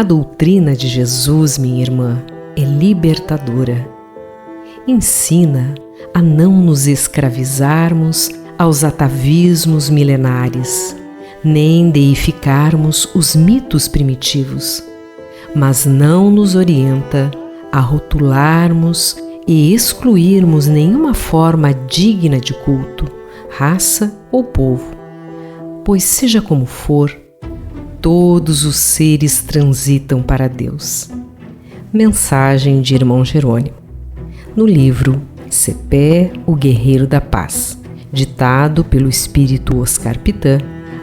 doutrina de Jesus, minha irmã, é libertadora. Ensina a não nos escravizarmos aos atavismos milenares, nem deificarmos os mitos primitivos, mas não nos orienta a rotularmos e excluirmos nenhuma forma digna de culto, raça ou povo, pois seja como for, todos os seres transitam para Deus. Mensagem de Irmão Jerônimo, no livro Cepé, o Guerreiro da Paz, ditado pelo espírito Oscar Pitã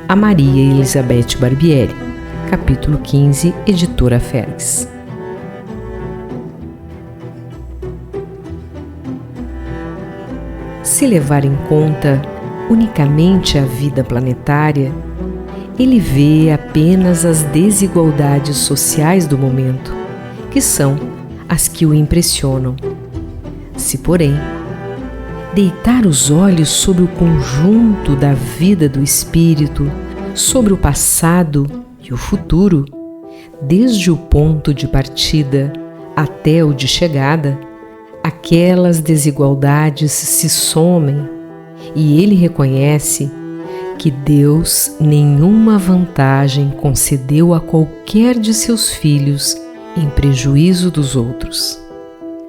a Maria Elizabeth Barbieri, capítulo 15, editora Félix. Se levar em conta unicamente a vida planetária, ele vê apenas as desigualdades sociais do momento, que são as que o impressionam. Se, porém, deitar os olhos sobre o conjunto da vida do espírito, sobre o passado e o futuro, desde o ponto de partida até o de chegada, aquelas desigualdades se somem e ele reconhece que Deus nenhuma vantagem concedeu a qualquer de seus filhos em prejuízo dos outros.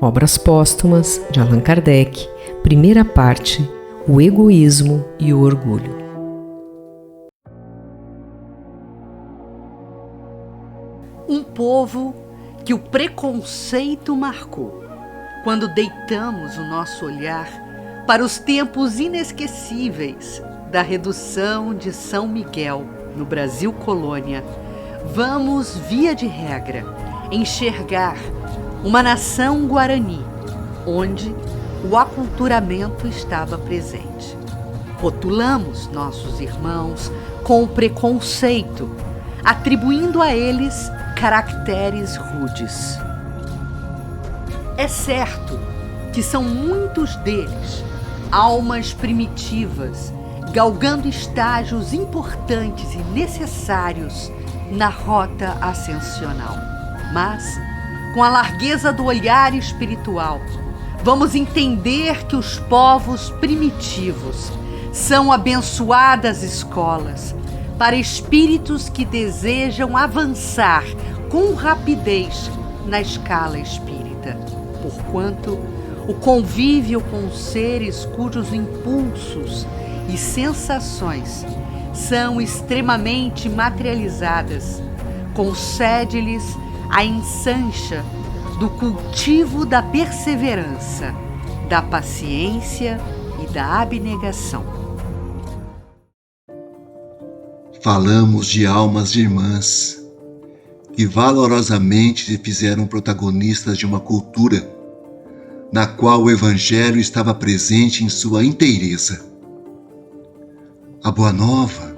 Obras póstumas de Allan Kardec, primeira parte, o egoísmo e o orgulho. Um povo que o preconceito marcou, quando deitamos o nosso olhar para os tempos inesquecíveis da redução de São Miguel no Brasil colônia, vamos, via de regra, enxergar uma nação guarani, onde o aculturamento estava presente. Rotulamos nossos irmãos com o preconceito, atribuindo a eles caracteres rudes. É certo que são muitos deles almas primitivas, galgando estágios importantes e necessários na rota ascensional. Mas, com a largueza do olhar espiritual, vamos entender que os povos primitivos são abençoadas escolas para espíritos que desejam avançar com rapidez na escala espírita, porquanto o convívio com seres cujos impulsos e sensações são extremamente materializadas concede-lhes a ensancha do cultivo da perseverança, da paciência e da abnegação. Falamos de almas de irmãs que valorosamente se fizeram protagonistas de uma cultura na qual o Evangelho estava presente em sua inteireza. A Boa Nova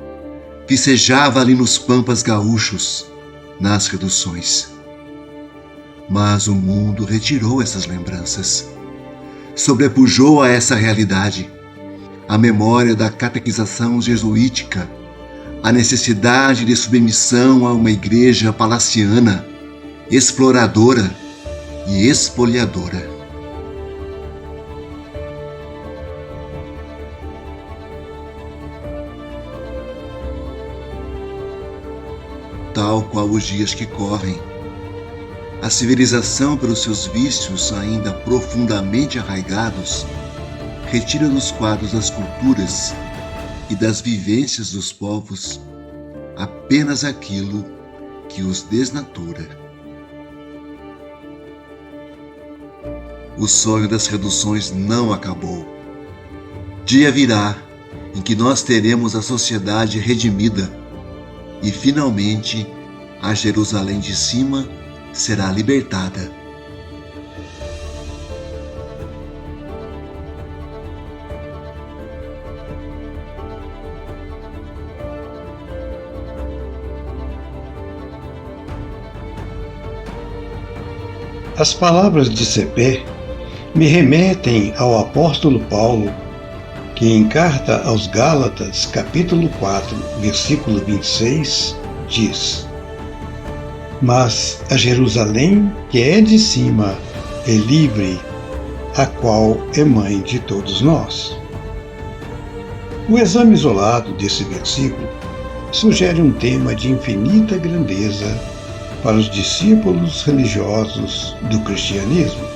vicejava ali nos pampas gaúchos, nas reduções. Mas o mundo retirou essas lembranças, sobrepujou a essa realidade a memória da catequização jesuítica, a necessidade de submissão a uma igreja palaciana, exploradora e expoliadora. Tal qual os dias que correm, a civilização, pelos seus vícios ainda profundamente arraigados, retira dos quadros das culturas e das vivências dos povos apenas aquilo que os desnatura. O sonho das reduções não acabou. Dia virá em que nós teremos a sociedade redimida e, finalmente, a Jerusalém de cima será libertada. As palavras de Cepé me remetem ao apóstolo Paulo, que em carta aos Gálatas, capítulo 4, versículo 26, diz: mas a Jerusalém que é de cima é livre, a qual é mãe de todos nós. O exame isolado desse versículo sugere um tema de infinita grandeza para os discípulos religiosos do cristianismo.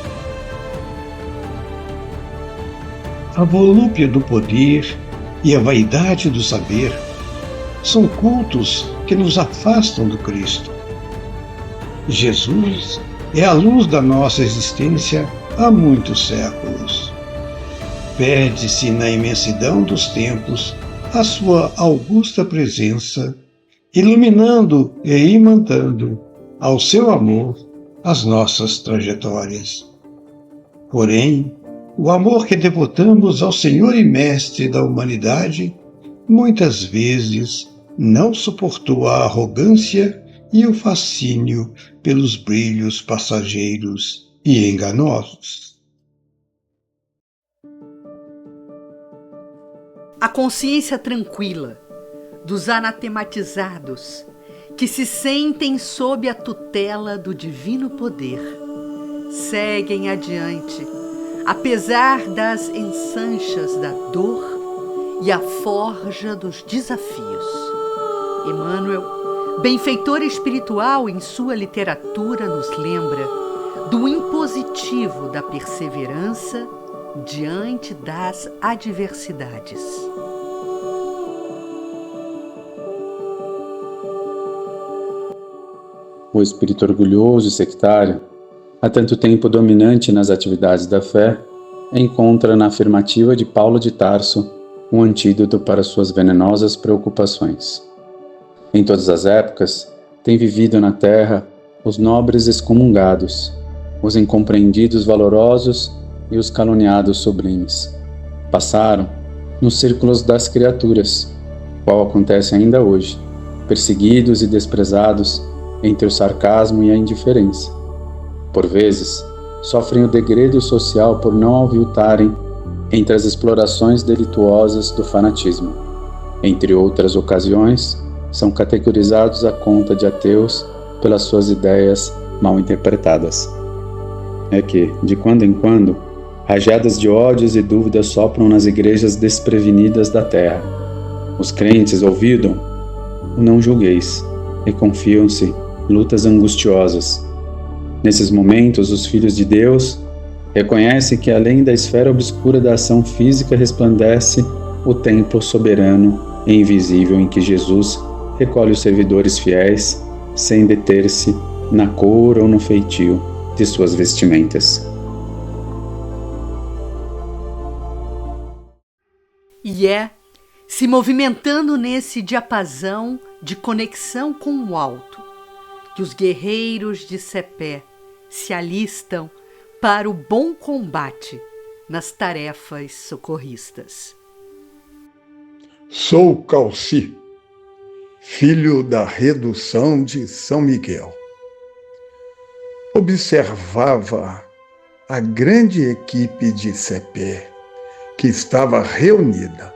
A volúpia do poder e a vaidade do saber são cultos que nos afastam do Cristo. Jesus é a luz da nossa existência há muitos séculos. Perde-se na imensidão dos tempos a sua augusta presença, iluminando e imantando ao seu amor as nossas trajetórias. Porém, o amor que devotamos ao Senhor e Mestre da humanidade muitas vezes não suportou a arrogância e o fascínio pelos brilhos passageiros e enganosos. A consciência tranquila dos anatematizados que se sentem sob a tutela do divino poder seguem adiante, apesar das ensanchas da dor e a forja dos desafios. Emmanuel, benfeitor espiritual, em sua literatura nos lembra do impositivo da perseverança diante das adversidades. O espírito orgulhoso e sectário, há tanto tempo dominante nas atividades da fé, encontra na afirmativa de Paulo de Tarso um antídoto para suas venenosas preocupações. Em todas as épocas, tem vivido na terra os nobres excomungados, os incompreendidos valorosos e os caluniados sublimes. Passaram nos círculos das criaturas, qual acontece ainda hoje, perseguidos e desprezados entre o sarcasmo e a indiferença. Por vezes, sofrem o degredo social por não aviltarem entre as explorações delituosas do fanatismo. Entre outras ocasiões, são categorizados à conta de ateus pelas suas ideias mal interpretadas. É que, de quando em quando, rajadas de ódios e dúvidas sopram nas igrejas desprevenidas da terra. Os crentes ouvidam o não julgueis e confiam-se lutas angustiosas. Nesses momentos, os filhos de Deus reconhecem que além da esfera obscura da ação física resplandece o templo soberano e invisível em que Jesus recolhe os servidores fiéis sem deter-se na cor ou no feitio de suas vestimentas. E é se movimentando nesse diapasão de conexão com o alto que os guerreiros de Cepé se alistam para o bom combate nas tarefas socorristas. Sou Calci, filho da redução de São Miguel. Observava a grande equipe de Cepé, que estava reunida,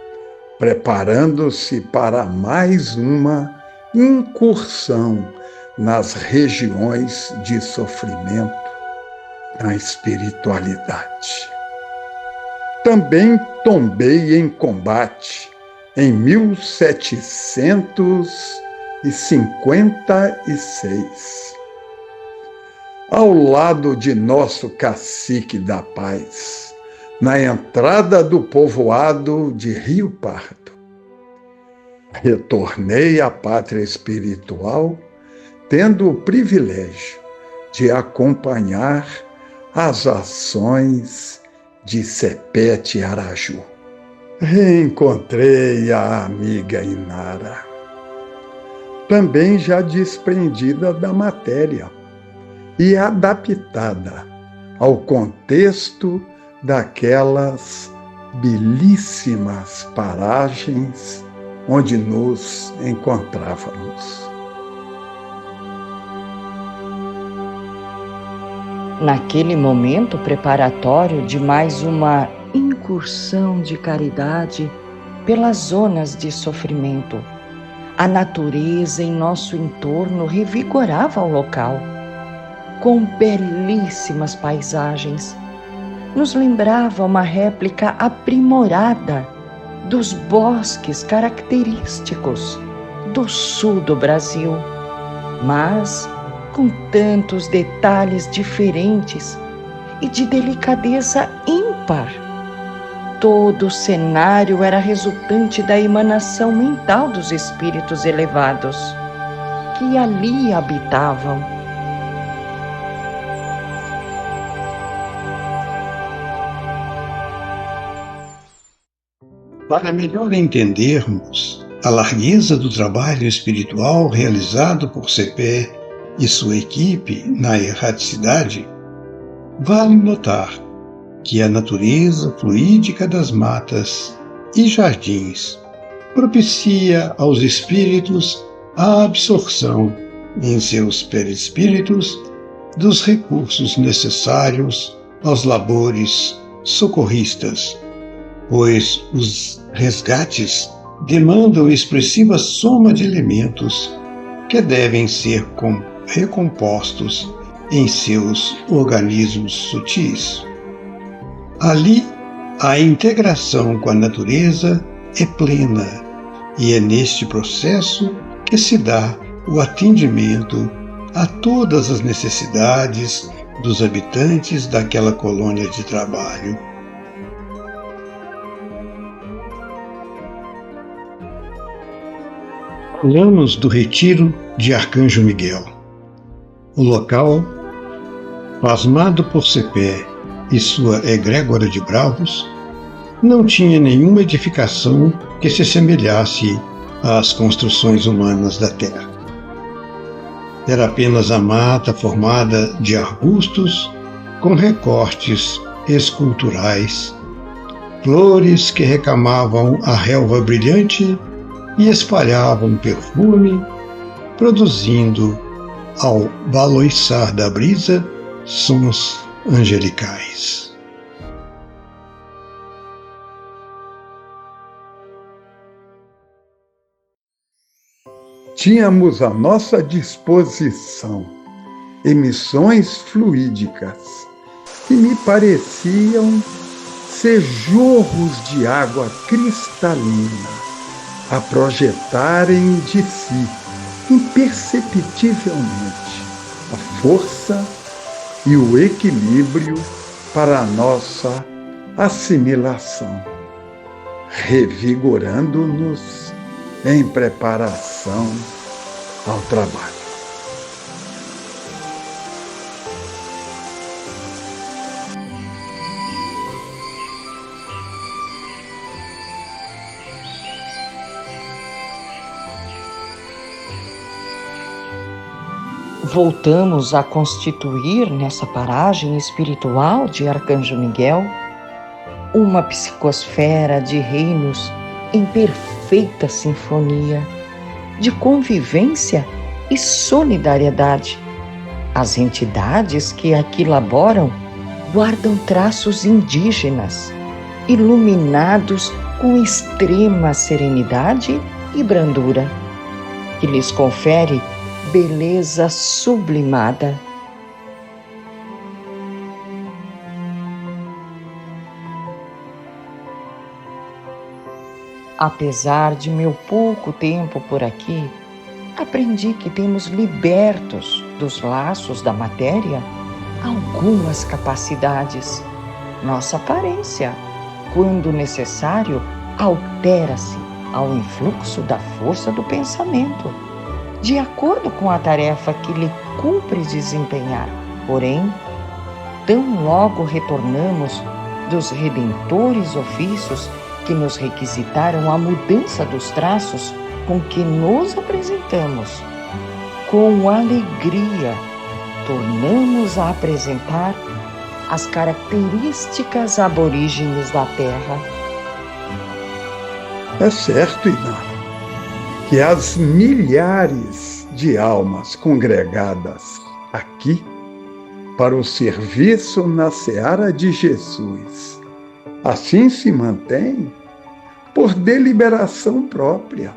preparando-se para mais uma incursão nas regiões de sofrimento, na espiritualidade. Também tombei em combate em 1756, ao lado de nosso cacique da paz, na entrada do povoado de Rio Pardo. Retornei à pátria espiritual, tendo o privilégio de acompanhar as ações de Sepete Araju. Reencontrei a amiga Inara, também já desprendida da matéria e adaptada ao contexto daquelas belíssimas paragens onde nos encontrávamos. Naquele momento preparatório de mais uma incursão de caridade pelas zonas de sofrimento, A natureza em nosso entorno revigorava o local, com belíssimas paisagens. Nos lembrava uma réplica aprimorada dos bosques característicos do sul do Brasil, mas com tantos detalhes diferentes e de delicadeza ímpar. Todo o cenário era resultante da emanação mental dos espíritos elevados que ali habitavam. Para melhor entendermos a largueza do trabalho espiritual realizado por Cepé e sua equipe na erraticidade, vale notar que a natureza fluídica das matas e jardins propicia aos espíritos a absorção em seus perispíritos dos recursos necessários aos labores socorristas, pois os resgates demandam expressiva soma de elementos que devem ser recompostos em seus organismos sutis. Ali, a integração com a natureza é plena e é neste processo que se dá o atendimento a todas as necessidades dos habitantes daquela colônia de trabalho. Falamos do retiro de Arcanjo Miguel. O local, plasmado por Cepé e sua egrégora de bravos, não tinha nenhuma edificação que se assemelhasse às construções humanas da terra. Era apenas a mata formada de arbustos com recortes esculturais, flores que recamavam a relva brilhante e espalhavam perfume, produzindo, ao baloiçar da brisa, sons angelicais. Tínhamos à nossa disposição emissões fluídicas que me pareciam ser jorros de água cristalina a projetarem de si imperceptivelmente a força e o equilíbrio para a nossa assimilação, revigorando-nos em preparação ao trabalho. Voltamos a constituir nessa paragem espiritual de Arcanjo Miguel uma psicosfera de reinos em perfeita sinfonia, de convivência e solidariedade. As entidades que aqui laboram guardam traços indígenas, iluminados com extrema serenidade e brandura, que lhes confere beleza sublimada. Apesar de meu pouco tempo por aqui, aprendi que temos libertos dos laços da matéria algumas capacidades. Nossa aparência, quando necessário, altera-se ao influxo da força do pensamento, de acordo com a tarefa que lhe cumpre desempenhar. Porém, tão logo retornamos dos redentores ofícios que nos requisitaram a mudança dos traços com que nos apresentamos, com alegria, tornamos a apresentar as características aborígenes da Terra. É certo, Iná, que as milhares de almas congregadas aqui para o serviço na seara de Jesus assim se mantêm por deliberação própria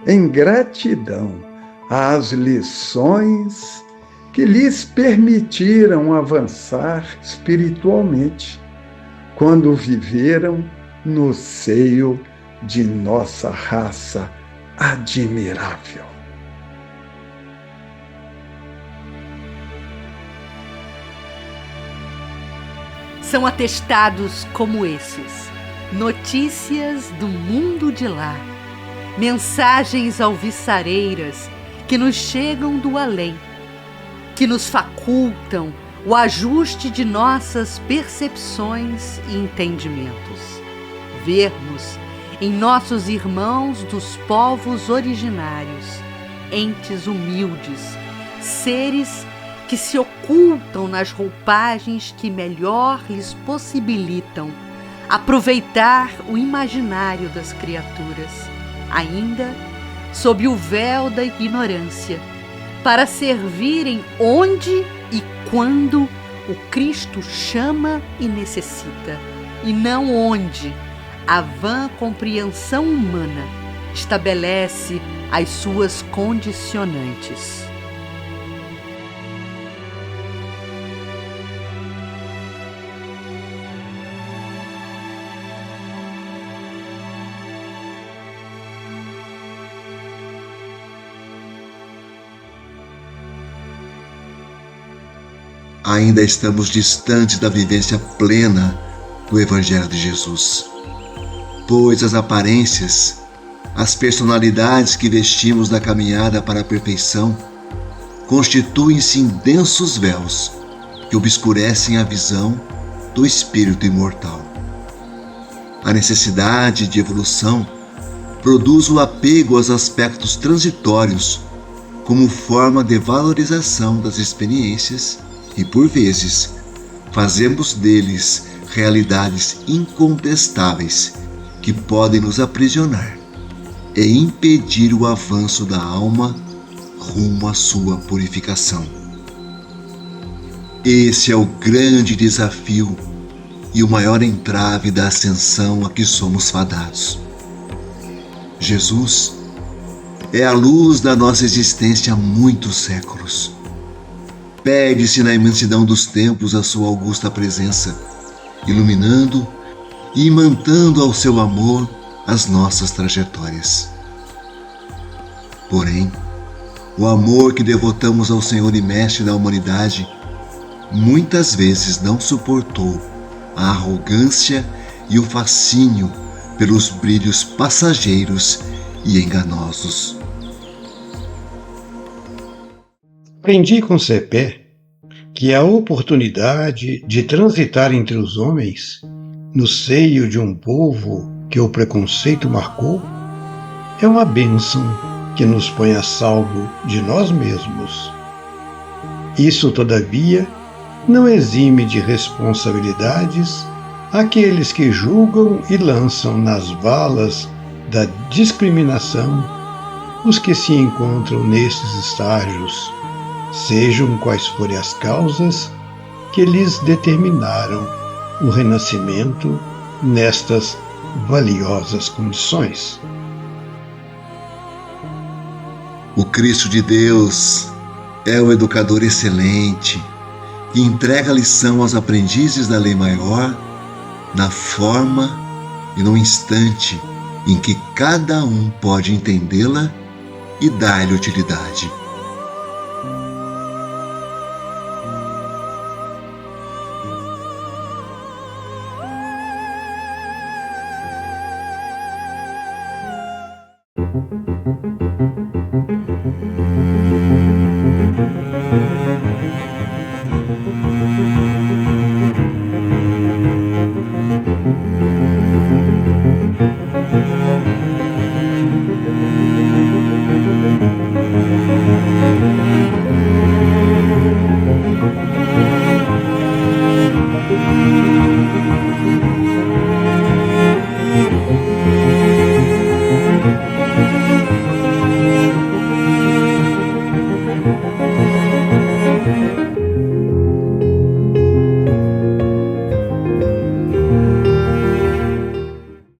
em gratidão às lições que lhes permitiram avançar espiritualmente quando viveram no seio de nossa raça admirável. São atestados como esses, notícias do mundo de lá, mensagens alvissareiras que nos chegam do além, que nos facultam o ajuste de nossas percepções e entendimentos. Vermos em nossos irmãos dos povos originários, entes humildes, seres que se ocultam nas roupagens que melhor lhes possibilitam aproveitar o imaginário das criaturas, ainda sob o véu da ignorância, para servirem onde e quando o Cristo chama e necessita, e não onde a vã compreensão humana estabelece as suas condicionantes. Ainda estamos distantes da vivência plena do Evangelho de Jesus, pois as aparências, as personalidades que vestimos na caminhada para a perfeição, constituem-se em densos véus que obscurecem a visão do espírito imortal. A necessidade de evolução produz o apego aos aspectos transitórios como forma de valorização das experiências e, por vezes, fazemos deles realidades incontestáveis que podem nos aprisionar e impedir o avanço da alma rumo à sua purificação. Esse é o grande desafio e o maior entrave da ascensão a que somos fadados. Jesus é a luz da nossa existência há muitos séculos. Perde-se na imensidão dos tempos a sua augusta presença, iluminando e imantando ao seu amor as nossas trajetórias. Porém, o amor que devotamos ao Senhor e Mestre da humanidade muitas vezes não suportou a arrogância e o fascínio pelos brilhos passageiros e enganosos. Aprendi com Cepé que a oportunidade de transitar entre os homens, no seio de um povo que o preconceito marcou, é uma bênção que nos põe a salvo de nós mesmos. Isso, todavia, não exime de responsabilidades aqueles que julgam e lançam nas valas da discriminação os que se encontram nesses estágios, sejam quais forem as causas que lhes determinaram o renascimento nestas valiosas condições. O Cristo de Deus é o educador excelente que entrega a lição aos aprendizes da lei maior na forma e no instante em que cada um pode entendê-la e dar-lhe utilidade.